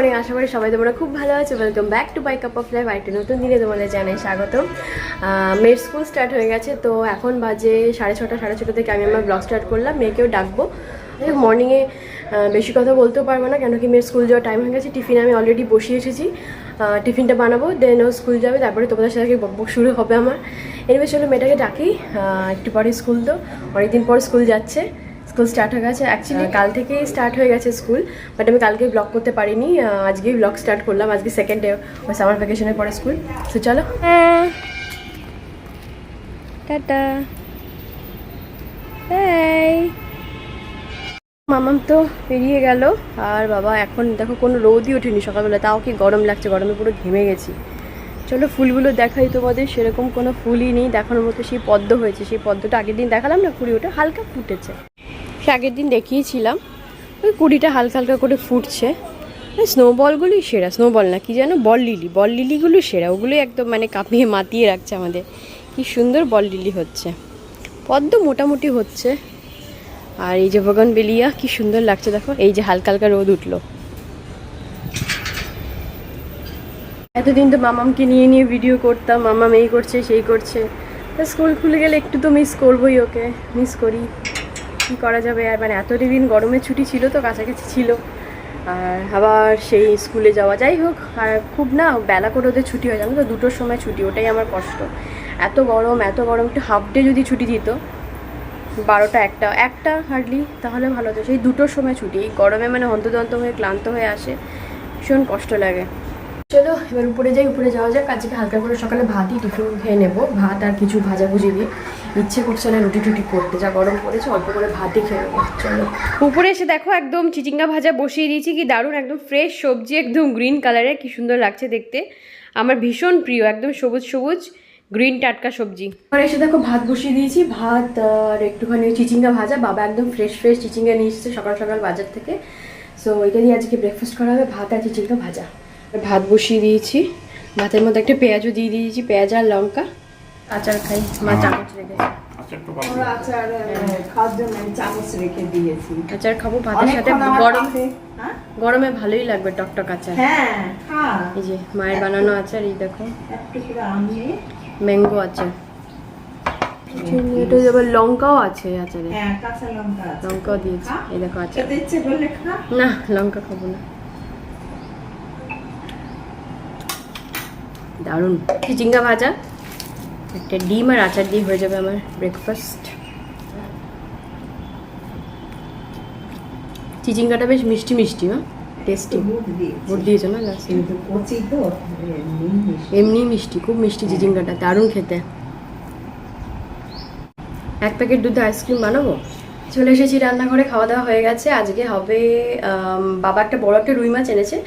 Morning, আশা করি সবাই তোমরা খুব ভালো আছো। Welcome back to my cup of life. একটা নতুন দিনে তোমাদের জানাই স্বাগত। মেয়ের স্কুল স্টার্ট হয়ে গেছে, তো এখন বাজে 6:30 থেকে আমি আমার ব্লগ স্টার্ট করলাম। মেয়েকেও ডাকবো। মর্নিংয়ে বেশি কথা বলতেও পারবো না, কেন কি মেয়ের স্কুল যাওয়ার টাইম হয়ে গেছে। টিফিন আমি অলরেডি বসিয়ে এসেছি, টিফিনটা বানাবো, দেন ও স্কুল যাবে, তারপরে তোমাদের সাথে বকবক শুরু হবে আমার। এনিওয়ে চলো মেয়েটাকে ডাকি, একটু পরে স্কুল, তো অনেকদিন পর স্কুল যাচ্ছে। স্কুল স্টার্ট হয়ে গেছে, অ্যাকচুয়ালি কাল থেকেই স্টার্ট হয়ে গেছে স্কুল, বাট আমি কালকে ব্লগ করতে পারিনি। আজকেই ব্লগ স্টার্ট করলাম, আজকে সেকেন্ড ডে ওই সামার ভ্যাকেশনের পরে স্কুল। তো চলো টাটা। মামাম তো বেরিয়ে গেল, আর বাবা এখন দেখো কোনো রোদই ওঠেনি সকালবেলা, তাও কি গরম লাগছে, গরমে পুরো ঘেমে গেছি। চলো ফুলগুলো দেখাই তোমাদের। সেরকম কোনো ফুলই নেই দেখানোর মতো। সেই পদ্ম হয়েছে, সেই পদ্মটা আগের দিন দেখালাম না, কুড়ি ওটা হালকা ফুটেছে, সে আগের দিন দেখিয়েছিলাম। ওই কুড়িটা হালকা হালকা করে ফুটছে। স্নোবলগুলোই সেরা, স্নোবল না কি যেন, বল লিলিগুলো সেরা, ওগুলোই একদম মানে কাঁপিয়ে মাতিয়ে রাখছে আমাদের। কি সুন্দর বল লিলি হচ্ছে, পদ্ম মোটামুটি হচ্ছে। আর এই যে বগনভেলিয়া কি সুন্দর লাগছে দেখো, এই যে হালকা হালকা রোদ উঠলো। এতদিন তো মামামকে নিয়ে নিয়ে ভিডিও করতাম, মামাম এই করছে সেই করছে। তা স্কুল খুলে গেলে একটু তো মিস করবোই ওকে, মিস করি, কী করা যাবে আর। মানে এতদিন গরমের ছুটি ছিল তো, কাছাকাছি ছিল, আর আবার সেই স্কুলে যাওয়া। যাই হোক, আর খুব না বেলা করে ওদের ছুটি হয়, জানো তো, 2টোর সময় ছুটি, ওটাই আমার কষ্ট। এত গরম একটু হাফ ডে যদি ছুটি দিত, 12টা একটা হার্ডলি, তাহলে ভালো হতো। সেই 2টোর সময় ছুটি, এই গরমে মানে হন্তদন্ত হয়ে ক্লান্ত হয়ে আসে, ভীষণ কষ্ট লাগে। চলো এবার উপরে যাই, উপরে যাওয়া যাক। আজকে হালকা করে সকালে ভাতই টিফিন খেয়ে নেবো, ভাত আর কিছু ভাজাভুজি দিয়ে। ইচ্ছে করছে না রুটি টুটি করতে, যা গরম পড়েছে, অল্প করে ভাতই খেয়ে নেবো। চলো উপরে এসে দেখো একদম চিচিঙ্গা ভাজা বসিয়ে দিয়েছি, কি দারুণ, একদম ফ্রেশ সবজি, একদম গ্রিন কালারের, কি সুন্দর লাগছে দেখতে। আমার ভীষণ প্রিয়, একদম সবুজ সবুজ গ্রিন টাটকা সবজি। এবার এসে দেখো ভাত বসিয়ে দিয়েছি, ভাত আর একটুখানি চিচিঙ্গা ভাজা। বাবা একদম ফ্রেশ চিচিঙ্গা নিয়ে এসেছে সকাল সকাল বাজার থেকে, সো ওইটা দিয়ে আজকে ব্রেকফাস্ট করা হবে, ভাত আর চিচিঙ্গা ভাজা। ভাত বসিয়ে দিয়েছি, ভাতের মধ্যে একটা পেঁয়াজও দিয়ে দিয়েছি, পেঁয়াজ আর লঙ্কা। আচার খাই, মা চামচ রেখেছে, আচার খাবো ভাতের সাথে। গরমে ভালোই লাগবে টকটক আচার। এই যে মায়ের বানানো আচার, এই দেখো ম্যাঙ্গো আচার, এটা আবার লঙ্কাও আছে আচারে, লঙ্কাও দিয়েছি। এই দেখো আচার, না লঙ্কা খাবো না। দারুণ চিচিঙ্গা ভাজা, একটা ডিম আর আচার দিয়ে হয়ে যাবে আমার ব্রেকফাস্ট। চিচিঙ্গাটা বেশ মিষ্টি মিষ্টি, হ্যাঁ টেস্টি, গুড় দিয়েছো না এমনি মিষ্টি, খুব মিষ্টি চিচিঙ্গাটা, দারুণ খেতে। 1 প্যাকেট দুধে আইসক্রিম বানাবো। চলে এসেছি রান্নাঘরে, খাওয়া দাওয়া হয়ে গেছে। আজকে হবে বাবা একটা বড় একটা রুই মাছ এনেছে,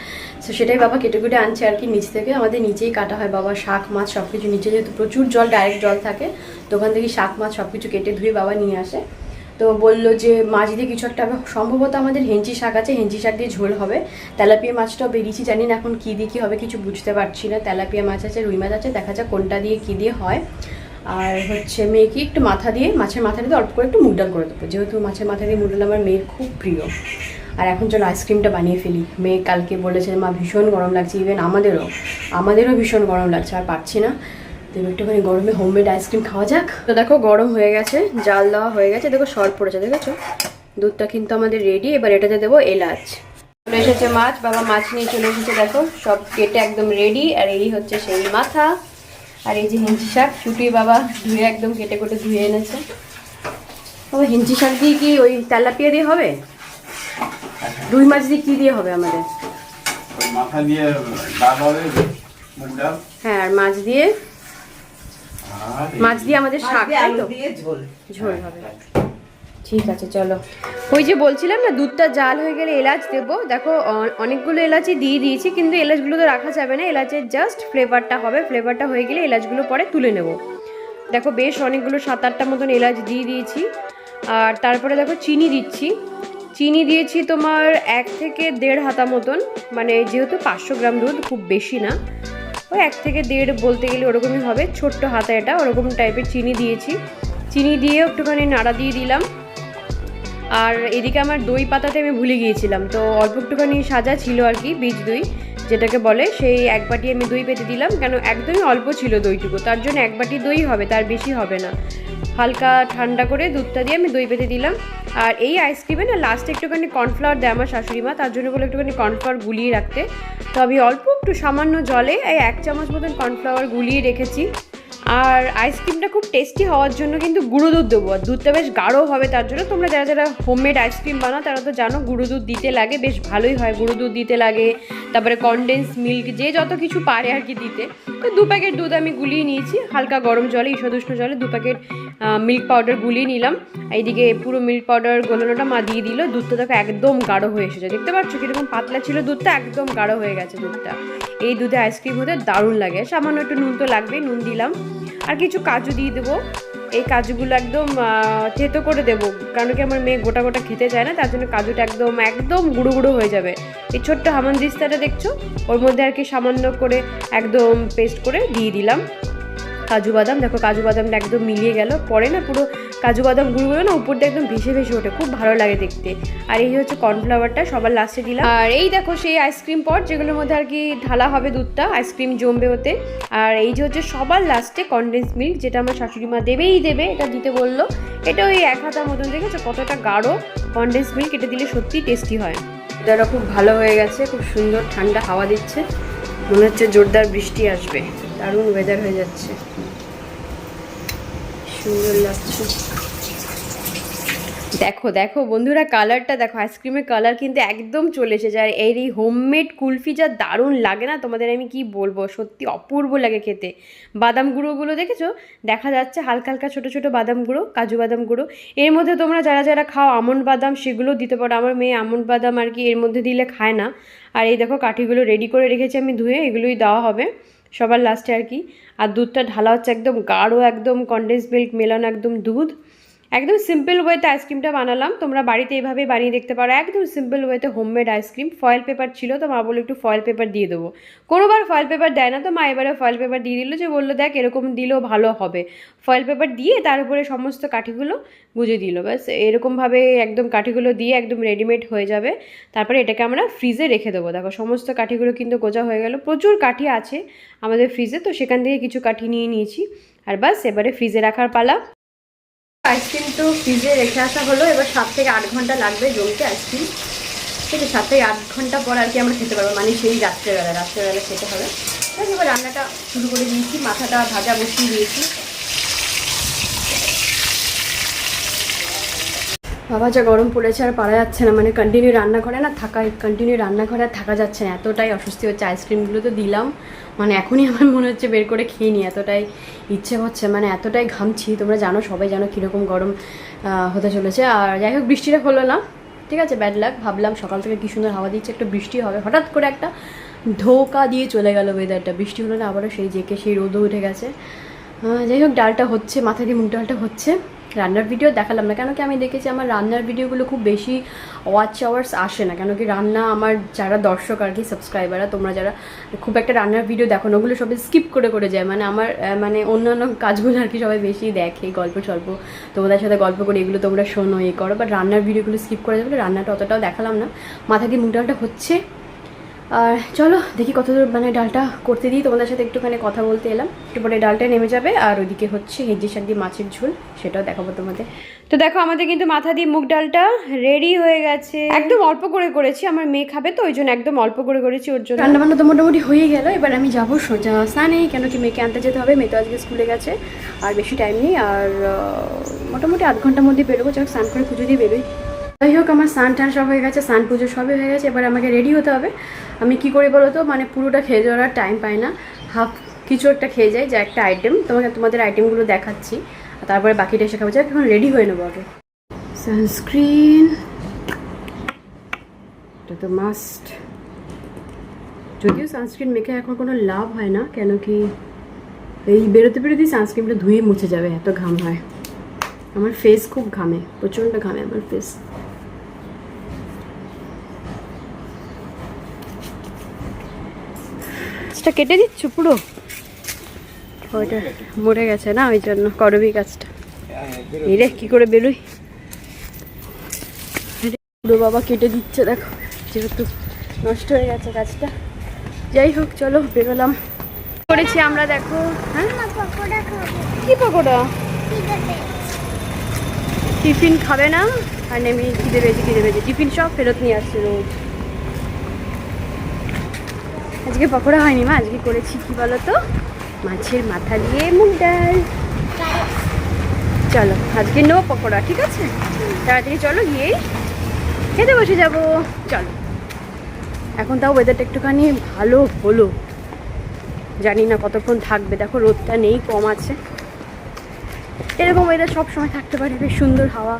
তো সেটাই বাবা কেটে কুটে আনছে আর কি, নিচ থেকে। আমাদের নিচেই কাটা হয় বাবা, শাক মাছ সব কিছু নিচে, যেহেতু প্রচুর জল, ডাইরেক্ট জল থাকে, তো ওখান থেকে শাক মাছ সব কিছু কেটে ধুয়ে বাবা নিয়ে আসে। তো বললো যে মাছ দিয়ে কিছু একটা, সম্ভবত আমাদের হেঞ্চি শাক আছে, হেঞ্চি শাক দিয়ে ঝোল হবে। তেলাপিয়া মাছটাও বেরিয়েছি, জানি না এখন কী দিয়ে কী হবে, কিছু বুঝতে পারছি না। তেলাপিয়া মাছ আছে, রুই মাছ আছে, দেখা যাক কোনটা দিয়ে কী দিয়ে হয়। আর হচ্ছে মেয়েকে একটু মাথা দিয়ে, মাছের মাথা দিয়ে অল্প করে একটু মুগ ডাল করে দেবো, যেহেতু মাছের মাথা দিয়ে মুগ ডাল আমার মেয়ের খুব প্রিয়। আর এখন চলো আইসক্রিমটা বানিয়ে ফেলি। মেয়ে কালকে বলেছে মা ভীষণ গরম লাগছে, ইভেন আমাদেরও ভীষণ গরম লাগছে, আর পারছি না। তো একটুখানি গরমে হোমমেড আইসক্রিম খাওয়া যাক। তো দেখো গরম হয়ে গেছে, জাল দেওয়া হয়ে গেছে, দেখো সর পড়েছে, দেখেছো? দুধটা কিন্তু আমাদের রেডি। এবার এটাতে দেবো এলাচ। চলে এসেছে মাছ, বাবা মাছ নিয়ে চলে এসেছে, দেখো সব কেটে একদম রেডি। আর এই হচ্ছে সেই মাথা, আর এই যে হেঞ্চি শাক শুটিয়ে বাবা ধুয়ে একদম কেটে কুটে ধুয়ে এনেছে। বাবা হেঞ্চি শাক দিয়ে কি ওই তেলাপিয়া দিয়ে হবে? রুই মাছ দিয়ে কি দিয়ে হবে আমাদের? মাথা দিয়ে ডাল হবে, মুগ ডাল। হ্যাঁ, আর মাছ দিয়ে আমাদের শাক, তাই তো? ঝোল হবে। ঠিক আছে চলো। ওই যে বলছিলাম না, দুধটা জাল হয়ে গেলে এলাচ দেবো। দেখো অনেকগুলো এলাচই দিয়ে দিয়েছি, কিন্তু এলাচগুলো তো রাখা যাবে না, এলাচের জাস্ট ফ্লেভারটা হবে। ফ্লেভারটা হয়ে গেলে এলাচগুলো পরে তুলে নেব। দেখো বেশ অনেকগুলো 7-8টা মতন এলাচ দিয়ে দিয়েছি। আর তারপরে দেখো চিনি দিচ্ছি, চিনি দিয়েছি তোমার 1 থেকে 1.5 হাতা মতন, মানে যেহেতু 500 গ্রাম দুধ, খুব বেশি না, ওই 1 থেকে 1.5 বলতে গেলে ওরকমই হবে, ছোট্ট হাতা এটা, ওরকম টাইপের চিনি দিয়েছি। চিনি দিয়ে একটুখানি নাড়া দিয়ে দিলাম। আর এদিকে আমার দই পাতাতে আমি ভুলে গিয়েছিলাম, তো অল্প একটুখানি সাজা ছিল আর কি, বীজ দই যেটাকে বলে, সেই এক বাটি আমি দই পেতে দিলাম, কেন একদমই অল্প ছিল দইটুকু, তার জন্য এক বাটি দই হবে, তার বেশি হবে না। হালকা ঠান্ডা করে দুধটা দিয়ে আমি দই পেতে দিলাম। আর এই আইসক্রিমে না লাস্টে একটুখানি কর্নফ্লাওয়ার দেয় আমার শাশুড়ি মা, তার জন্য বলে একটুখানি কর্নফ্লাওয়ার গুলিয়ে রাখতে। তো আমি অল্প একটু সামান্য জলে এই 1 চামচ মতন কর্নফ্লাওয়ার গুলিয়ে রেখেছি। আর আইসক্রিমটা খুব টেস্টি হওয়ার জন্য কিন্তু গুঁড়ো দুধ দেবো, আর দুধটা বেশ গাঢ় হবে, তার জন্য তোমরা যারা যারা হোমমেড আইসক্রিম বানাও তারা তো জানো গুঁড়ো দুধ দিতে লাগে, বেশ ভালোই হয়, গুঁড়ো দুধ দিতে লাগে, তারপরে কনডেন্স মিল্ক, যে যত কিছু পারে আর কি দিতে। তো 2 প্যাকেট দুধ আমি গুলিয়ে নিয়েছি হালকা গরম জলে, ঈষদুষ্ণ জলে 2 প্যাকেট মিল্ক পাউডার গুলিয়ে নিলাম। এইদিকে পুরো মিল্ক পাউডার গোলানোটা মা দিয়ে দিল, দুধটা দেখো একদম গাঢ় হয়ে এসেছে, দেখতে পাচ্ছ কীরকম পাতলা ছিল দুধটা, একদম গাঢ় হয়ে গেছে দুধটা। এই দুধে আইসক্রিম হতে দারুণ লাগে। সামান্য একটু নুন তো লাগবেই, নুন দিলাম, আর কিছু কাজু দিয়ে দেবো। এই কাজুগুলো একদম থেতো করে দেবো, কারণ কি আমার মেয়ে গোটা গোটা খেতে চায় না, তার জন্য কাজুটা একদম একদম গুঁড়ো গুঁড়ো হয়ে যাবে। এই ছোট্ট হামানদিস্তাটা দেখছো, ওর মধ্যে আর কি সামান্য করে একদম পেস্ট করে দিয়ে দিলাম কাজু বাদাম। দেখো কাজু বাদামটা একদম মিলিয়ে গেল, পরে না পুরো কাজু বাদাম গুঁড়ো না উপরটা একদম ভেসে ভেসে ওঠে, খুব ভালো লাগে দেখতে। আর এই হচ্ছে কর্নফ্লাওয়ারটা সবার লাস্টে দিলাম। আর এই দেখো সেই আইসক্রিম পট, যেগুলোর মধ্যে আর কি ঢালা হবে দুধটা, আইসক্রিম জমবে ওতে। আর এই যে হচ্ছে সবার লাস্টে কনডেন্স মিল্ক, যেটা আমার শাশুড়ি মা দেবেই দেবে, এটা দিতে বললো। এটা ওই 1 হাতা মতন, দেখেছো কতটা গাঢ় কনডেন্স মিল্ক, এটা দিলে সত্যি টেস্টি হয়। এটা খুব ভালো হয়ে গেছে, খুব সুন্দর ঠান্ডা হাওয়া দিচ্ছে, মনে হচ্ছে জোরদার বৃষ্টি আসবে, দারুণ ওয়েদার হয়ে যাচ্ছে, সুন্দর লাগছে। দেখো দেখো বন্ধুরা, কালারটা দেখো, আইসক্রিমের কালার কিন্তু একদম চলে এসেছে। আর এই হোমমেড কুলফি যা দারুণ লাগে না, তোমাদের আমি কি বলবো, সত্যি অপূর্ব লাগে খেতে। বাদাম গুঁড়োগুলো দেখেছো, দেখা যাচ্ছে হালকা হালকা ছোটো ছোটো বাদাম গুঁড়ো, কাজু বাদাম গুঁড়ো। এর মধ্যে তোমরা যারা যারা খাও আমন্ড বাদাম, সেগুলো দিতে পারো। আমার মেয়ে আমন্ড বাদাম আর কি এর মধ্যে দিলে খায় না। আর এই দেখো কাঠিগুলো রেডি করে রেখেছি আমি ধুয়ে, এগুলোই দেওয়া হবে সবার লাস্টে আর কি। আর দুধটা ঢালা হচ্ছে একদম গাঢ়, একদম কনডেন্স মিল্ক মেলানো একদম দুধ। একদম সিম্পল ওয়েতে আইসক্রিমটা বানালাম, তোমরা বাড়িতে এইভাবে বানিয়ে দেখতে পারো, একদম সিম্পল ওয়েতে হোমমেড আইসক্রিম। ফয়েল পেপার ছিল তো মা বললো একটু ফয়েল পেপার দিয়ে দেবো, কোনোবার ফয়েল পেপার দেয় না, তো মা এবারে ফয়েল পেপার দিয়ে দিল, যে বললো দেখ এরকম দিলেও ভালো হবে। ফয়েল পেপার দিয়ে তার উপরে সমস্ত কাঠিগুলো গুঁজে দিল, ব্যাস এরকমভাবে একদম কাঠিগুলো দিয়ে একদম রেডিমেড হয়ে যাবে। তারপরে এটাকে আমরা ফ্রিজে রেখে দেবো। দেখো সমস্ত কাঠিগুলো কিন্তু গোজা হয়ে গেল, প্রচুর কাঠি আছে আমাদের ফ্রিজে, তো সেখান থেকে কিছু কাঠি নিয়ে নিয়েছি। আর বাস এবারে ফ্রিজে রাখার পালা। আইসক্রিম তো ফ্রিজে রেখে আসা হলো, এবার 7 থেকে 8 ঘন্টা লাগবে জমতে আইসক্রিম, ঠিক আছে। 7 থেকে 8 ঘন্টা পর আর কি আমরা খেতে পারবো, মানে সেই রাত্রেবেলা খেতে হবে। তাই এবার রান্নাটা শুরু করে দিয়েছি, মাথাটা ভাজা বসিয়ে দিয়েছি। বাবা যা গরম পড়েছে আর পারা যাচ্ছে না, মানে কন্টিনিউ রান্নাঘরে না কন্টিনিউ রান্নাঘরে আর থাকা যাচ্ছে না, এতটাই অস্বস্তি হচ্ছে। আইসক্রিমগুলো তো দিলাম, মানে এখনই আমার মনে হচ্ছে বের করে খেয়ে নিই, এতটাই ইচ্ছে হচ্ছে, মানে এতটাই ঘামছি। তোমরা জানো, সবাই জানো কীরকম গরম হতে চলেছে। আর যাই হোক বৃষ্টিটা হলো না, ঠিক আছে, ব্যাড লাক। ভাবলাম সকাল থেকে কী সুন্দর হাওয়া দিচ্ছে, একটু বৃষ্টি হবে, হঠাৎ করে একটা ধোঁকা দিয়ে চলে গেল ওয়েদারটা, বৃষ্টি হলো না, আবারও সেই জেকে সেই রোদও উঠে গেছে। যাই হোক ডালটা হচ্ছে, মাথা দিয়ে মুগ ডালটা হচ্ছে। রান্নার ভিডিও দেখালাম না, কেন কি আমি দেখেছি আমার রান্নার ভিডিওগুলো খুব বেশি ওয়াচ আওয়ার্স আসে না, কেন কি রান্না আমার যারা দর্শক আর কি সাবস্ক্রাইবাররা, তোমরা যারা খুব একটা রান্নার ভিডিও দেখো না, ওগুলো সবাই স্কিপ করে করে যায়, মানে আমার মানে অন্যান্য কাজগুলো আর কি সবাই বেশি দেখে, গল্প স্বল্প তোমাদের সাথে গল্প করে এগুলো তোমরা শোনো এ করো, বাট রান্নার ভিডিওগুলো স্কিপ করে যাবে। রান্নাটা অতটাও দেখালাম না, মাথা দিয়ে মুগ ডালটা হচ্ছে। আর চলো দেখি কতদূর, মানে ডালটা করতে দিই, তোমাদের সাথে একটুখানি কথা বলতে এলাম। একটু পরে ডালটা নেমে যাবে, আর ওইদিকে হচ্ছে হেঁজে শাক দিয়ে মাছের ঝোল, সেটাও দেখাবো তোমাদের। তো দেখো আমাদের কিন্তু মাথা দিয়ে মুগ ডালটা রেডি হয়ে গেছে, একদম অল্প করে করেছি, আমার মেয়ে খাবে তো ওই জন্য একদম অল্প করে করেছি ওর জন্য। রান্নাবান্না তো মোটামুটি হয়ে গেল, এবার আমি যাবো সোজা স্নানে, কেন কি মেয়েকে আনতে যেতে হবে, মেয়ে তো আজকে স্কুলে গেছে, আর বেশি টাইম নেই, আর মোটামুটি 8 ঘন্টার মধ্যে বেরোবো, যাক স্নান করে পুজো দিয়ে বেরোই। যাই হোক আমার স্নান টান সব হয়ে গেছে, স্নান পুজো সবই হয়ে গেছে, এবার আমাকে রেডি হতে হবে। আমি কি করি বলো তো, মানে পুরোটা খেয়ে যাওয়ার টাইম পাই না, হাফ কিছু একটা খেয়ে যাই, যা একটা আইটেম, তোমাদের আইটেমগুলো দেখাচ্ছি, তারপরে বাকিটা এসে খাবো। যাই এখন রেডি হয়ে নেবো আগে। সানস্ক্রিন এটা তো মাস্ট, যদিও সানস্ক্রিন মেখে এখন কোনো লাভ হয় না, কেন কি এই বেরোতে বেরোতেই সানস্ক্রিনটা ধুয়ে মুছে যাবে, এত ঘাম হয় আমার, ফেস খুব ঘামে, প্রচণ্ড ঘামে আমার ফেস। কেটে দিচ্ছ পুরো, ওইটা মরে গেছে না, ওই জন্য করবি গাছটা। এই রে কি করে বেরোই, পুরো বাবা কেটে দিচ্ছে দেখো, যেহেতু নষ্ট হয়ে গেছে গাছটা। যাই হোক চলো বেরোলাম করেছি আমরা। দেখো হ্যাঁ কি পকোড়া, টিফিন খাবে না আর নেমে খিদে পেয়েছে টিফিন সব ফেরত নিয়ে আসছে রোজ। আজকে পকোড়া হয়নি মা, আজকে করেছি কি বলো তো, মাছের মাথা দিয়ে মুগ ডাল। চলো আজকে নো পকোড়া, ঠিক আছে? তাড়াতাড়ি চলো গিয়েই খেতে বসে যাবো। চলো এখন তাও ওয়েদারটা একটুখানি ভালো হলো, জানি না কতক্ষণ থাকবে। দেখো রোদটা নেই, কম আছে। এরকম ওয়েদার সব সময় থাকতে পারে, বেশ সুন্দর হাওয়া।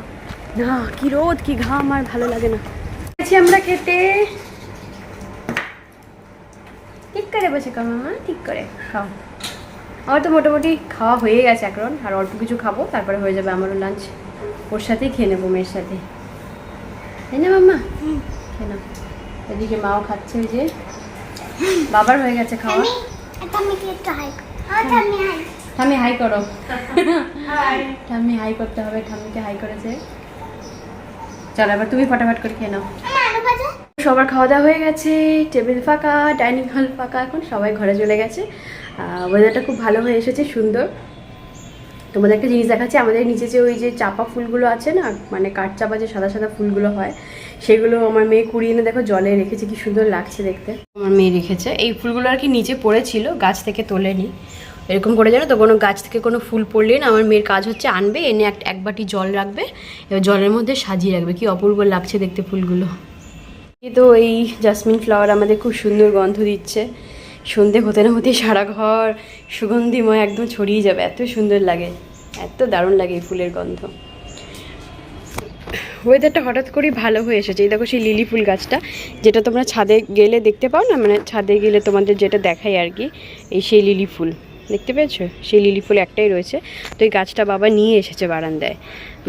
না কি রোদ কি ঘাম, আর ভালো লাগে না। আমরা খেতে ঠিক করে বসে খাও মামা, ঠিক করে খাও। আমার তো মোটামুটি খাওয়া হয়ে গেছে এখন, আর অল্প কিছু খাবো, তারপরে হয়ে যাবে আমারও লাঞ্চ। ওর সাথেই খেয়ে নেবো, মেয়ের সাথে, তাই না মাম্মা? খেয়ে নাও। এদিকে মাও খাচ্ছে, ওই যে বাবার হয়ে গেছে খাওয়া। ঠাম্মি হাই করো, ঠাম্মি হাই করতে হবে, ঠাম্মিকে হাই করেছে। চলো এবার তুমি ফটাফট করে খেয়ে নাও। সবার খাওয়া দাওয়া হয়ে গেছে, টেবিল ফাঁকা, ডাইনিং হল ফাঁকা, এখন সবাই ঘরে চলে গেছে। ওয়েদারটা খুব ভালো হয়ে এসেছে, সুন্দর। তোমাদের একটা জিনিস দেখাচ্ছি, আমাদের নিচে যে ওই যে চাপা ফুলগুলো আছে না, মানে কাঠ চাপা যে সাদা সাদা ফুলগুলো হয়, সেগুলো আমার মেয়ে কুড়িয়ে এনে দেখো জলে রেখেছে, কি সুন্দর লাগছে দেখতে। আমার মেয়ে রেখেছে এই ফুলগুলো, আর কি নিচে পড়েছিল, গাছ থেকে তোলেনি। এরকম করে জানো তো, কোনো গাছ থেকে কোনো ফুল পড়লেই না আমার মেয়ের কাজ হচ্ছে আনবে, এনে এক বাটি জল রাখবে, এবার জলের মধ্যে সাজিয়ে রাখবে। কি অপূর্ব লাগছে দেখতে ফুলগুলো। তো এই জাসমিন ফ্লাওয়ার আমাদের খুব সুন্দর গন্ধ দিচ্ছে, সন্ধে হতে না হতে সারা ঘর সুগন্ধিময় একদম ছড়িয়ে যাবে, এত সুন্দর লাগে, এত দারুণ লাগে এই ফুলের গন্ধ। ওয়েদারটা হঠাৎ করেই ভালো হয়ে এসেছে। এই দেখো সেই লিলি ফুল গাছটা, যেটা তোমরা ছাদে গেলে দেখতে পাও না, মানে ছাদে গেলে তোমাদের যেটা দেখায় আর কি, এই সেই লিলি ফুল দেখতে পেয়েছো? সেই লিলি ফুল একটাই রয়েছে, তো এই গাছটা বাবা নিয়ে এসেছে বারান্দায়।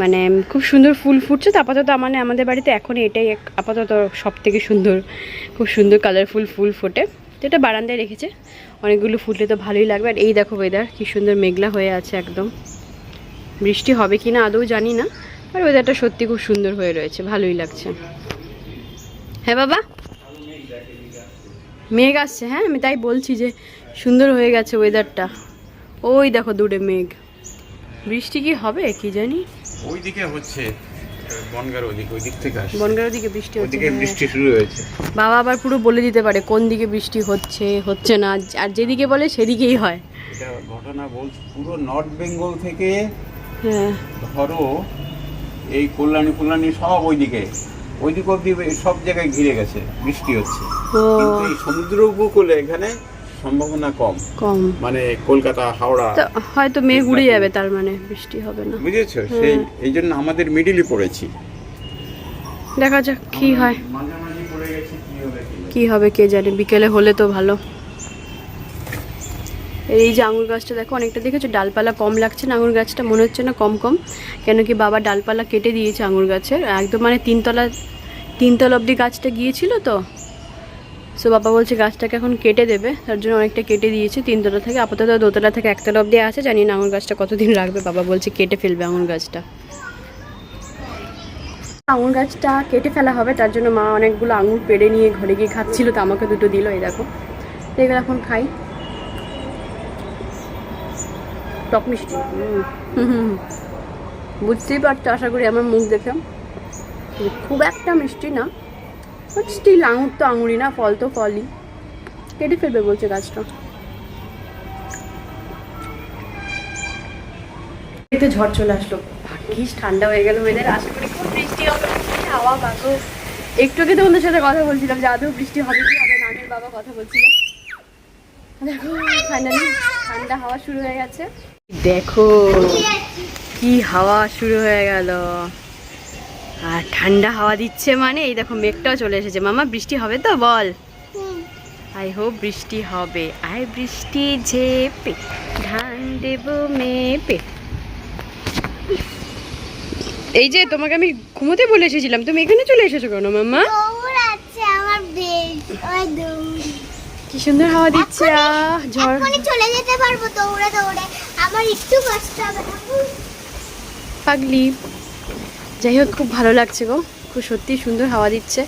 মানে খুব সুন্দর ফুল ফুটছে তো আপাতত, মানে আমাদের বাড়িতে এখন এটাই আপাতত সব থেকে সুন্দর, খুব সুন্দর কালারফুল ফুল ফোটে, তো এটা বারান্দায় রেখেছে। অনেকগুলো ফুটলে তো ভালোই লাগবে। আর এই দেখো ওয়েদার কি সুন্দর মেঘলা হয়ে আছে একদম, বৃষ্টি হবে কি না আদৌ জানি না, আর ওয়েদারটা সত্যি খুব সুন্দর হয়ে রয়েছে, ভালোই লাগছে। হ্যাঁ বাবা, মেঘ আসছে, হ্যাঁ আমি তাই বলছি যে সুন্দর হয়ে গেছে ওয়েদারটা। ওই দেখো দূরে মেঘ, বৃষ্টি কি হবে কি জানি। ওইদিকে হচ্ছে বনগার ওইদিকে, ওই দিক থেকে আসছে, বনগাঁর দিকে বৃষ্টি হচ্ছে, ওইদিকে বৃষ্টি শুরু হয়েছে। বাবা আবার পুরো বলে দিতে পারে কোন দিকে বৃষ্টি হচ্ছে হচ্ছে না, আর যেদিকে বলে সেদিকেই হয়। এটা ঘটনা বলছি, পুরো নর্থ বেঙ্গল থেকে হ্যাঁ ধরো এই কল্যাণী সব ওইদিকে অব্দি সব জায়গায় ঘিরে গেছে, বৃষ্টি হচ্ছে। ও কিন্তু এই সমুদ্র উপকূলে এখানে সম্ভাবনা কম, কম, মানে কলকাতা হাওড়া তো হয়তো মেঘ উড়ে যাবে, তার মানে বৃষ্টি হবে না, বুঝেছো? সেই এই জন্য আমাদের মিডিলে পড়েছি, দেখা যাক কি হয়, মাঝামাঝি পড়ে গেছে, কি হবে কে জানে। বিকেলে হলে তো ভালো। এই যে আঙুর গাছটা দেখো, অনেকটা দেখেছো ডালপালা কম লাগছে না আঙুর গাছটা, মনে হচ্ছে না কম কম, কেন কি বাবা ডালপালা কেটে দিয়েছে আঙুর গাছের একদম, মানে তিনতলা অবধি গাছটা গিয়েছিল তো, সো বাবা বলছে গাছটাকে এখন কেটে দেবে, তার জন্য অনেকটা কেটে দিয়েছে তিনতলা থেকে, আপাতত দোতলা থেকে একতলা অবধি আছে, জানি না আঙুর গাছটা কতদিন রাখবে, বাবা বলছে কেটে ফেলবে আঙুর গাছটা। আঙুর গাছটা কেটে ফেলা হবে, তার জন্য মা অনেকগুলো আঙুর পেড়ে নিয়ে ঘরে গিয়ে খাচ্ছিল, তো আমাকে দুটো দিল, এই দেখো, এগুলো এখন খাই। টক মিষ্টি, বুঝতেই পারছো আশা করি আমার মুখ দেখে, খুব একটা মিষ্টি না, বাট স্টিল আঙুর তো আঙুরই না, ফল তো ফলই, কেটে ফেলবে বলছে গাছটা। এতে ঝড় চলে আসলো, ভাগ্যিস ঠান্ডা হয়ে গেল ওয়েদার, আশা করি খুব বৃষ্টি হবে, হাওয়া বাতাস। একটু আগে তোমাদের সাথে কথা বলছিলাম যে আদৌ বৃষ্টি হবে কি হবে না, আমের বাবা কথা বলছিলাম। দেখো ফাইনালি ঠান্ডা হাওয়া শুরু হয়ে গেছে, দেখো কি হাওয়া শুরু হয়ে গেল, আর ঠান্ডা হাওয়া দিচ্ছে, মানে এই দেখো মেঘটাও চলে এসেছে। মামা বৃষ্টি হবে তো বল, আই হোপ বৃষ্টি হবে, আই বৃষ্টি ঝেপে ধান দেব মেপে। এই যে তোমাকে আমি ঘুমোতে বলে এসেছিলাম, তুমি এখানে চলে এসেছো কেন মাম্মা? কি সুন্দর হাওয়া দিচ্ছে, ঝড়, এখনই চলে যেতে পারবো দৌড়ে দৌড়ে, আমার একটু কষ্ট হবে না। পাগলি। যাই হোক খুব ভালো লাগছে গো, দেখো সত্যি সুন্দর হাওয়া দিচ্ছে,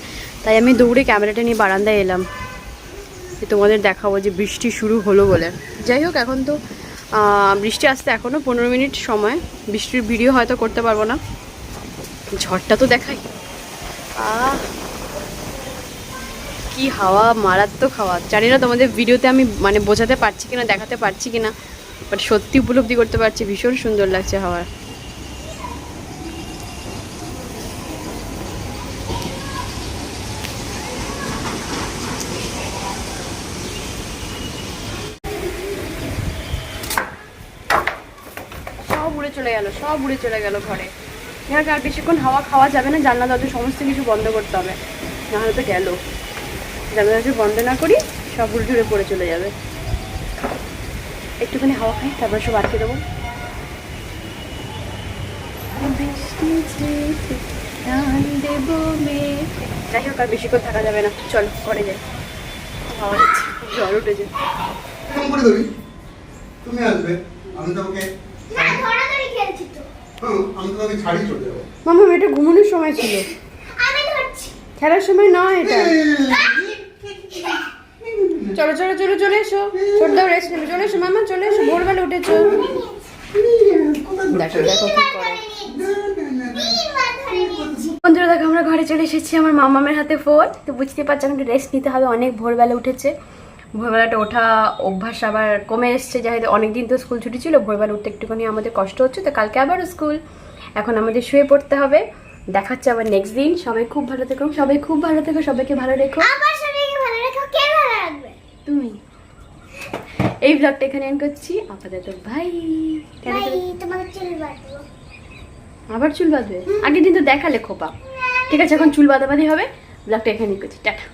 তাই আমি দৌড়ে ক্যামেরাটা নিয়ে বারান্দায় এলাম যে তোমাদের দেখাবো যে বৃষ্টি শুরু হলো বলে। যাই হোক, এখন তো বৃষ্টি আসতে এখনও 15 মিনিট সময়, বৃষ্টির ভিডিও হয়তো করতে পারবো না, ঝড়টা তো দেখাই। কি হাওয়া, মারাত্মক হাওয়া। জানি না তোমাদের ভিডিওতে আমি মানে বোঝাতে পারছি কিনা, দেখাতে পারছি কিনা, বাট সত্যি উপলব্ধি করতে পারছি ভীষণ সুন্দর লাগছে হাওয়া। সব উড়ে চলে গেল, সব উড়ে চলে গেল ঘরে। এখানে আর বেশিক্ষণ হাওয়া খাওয়া যাবে না, জানলা দরজা সমস্ত কিছু বন্ধ করতে হবে, নাহলে তো গেল। জানলা দরজা বন্ধ না করি সব উড়ে ঝুড়ে পড়ে চলে যাবে। একটুখানি হাওয়া খাই, তারপর সব আটকে দেবো। যাই হোক, আর বেশিক্ষণ থাকা যাবে না, চলো ঘরে যাই। হাওয়া দিচ্ছে, জ্বর উঠেছে। এরকম করে ধরি, তুমি আসবে, আমি তোমাকে না ধরাধরি খেলছি তো। আমি তোমাকে ছাড়ি চলে যাবো। মামা এটা ঘুমানোর সময় ছিল, আমি ধরছি। খেলার সময় নয় এটা। চলো চলো চলো চলে এসো, ছোটদাও রেস্ট নেবে, চলে এসো মামা, চলে এসো, ভোরবেলা উঠেছো। দেখো দেখো কি করে। বন্ধুরা দেখো, আমরা ঘরে চলে এসেছি, আমার মামামের হাতে ফোন। তো বুঝতে পারছি এখন একটু রেস্ট নিতে হবে, অনেক ভোরবেলা উঠেছে। ভোরবেলাটা ওঠা অভ্যাস আবার কমে এসছে, যাই অনেকদিন তো স্কুল ছুটি ছিল, ভোরবেলা উঠতে একটুখানি আমাদের কষ্ট হচ্ছে, তো কালকে আবারও স্কুল। এখন আমাদের শুয়ে পড়তে হবে, দেখাচ্ছে আবার নেক্সট দিন। সবাই খুব ভালো থেকো, সবাই খুব ভালো থেকো, সবাইকে ভালো রেখো। আমার সবাইকে ভালো রেখো, কে ভালো রাখবে? তুমি। এই ব্লগটা এখানে এন্ড করছি, আপাতত বাই। ভাই তোমাকে চুল বাঁধবো। আবার চুল বাঁধবে? আগের দিন তো দেখালে খোপা। ঠিক আছে, এখন চুল বাঁধাবাঁধি হবে, ব্লগটা এখানে করছি, টাটা।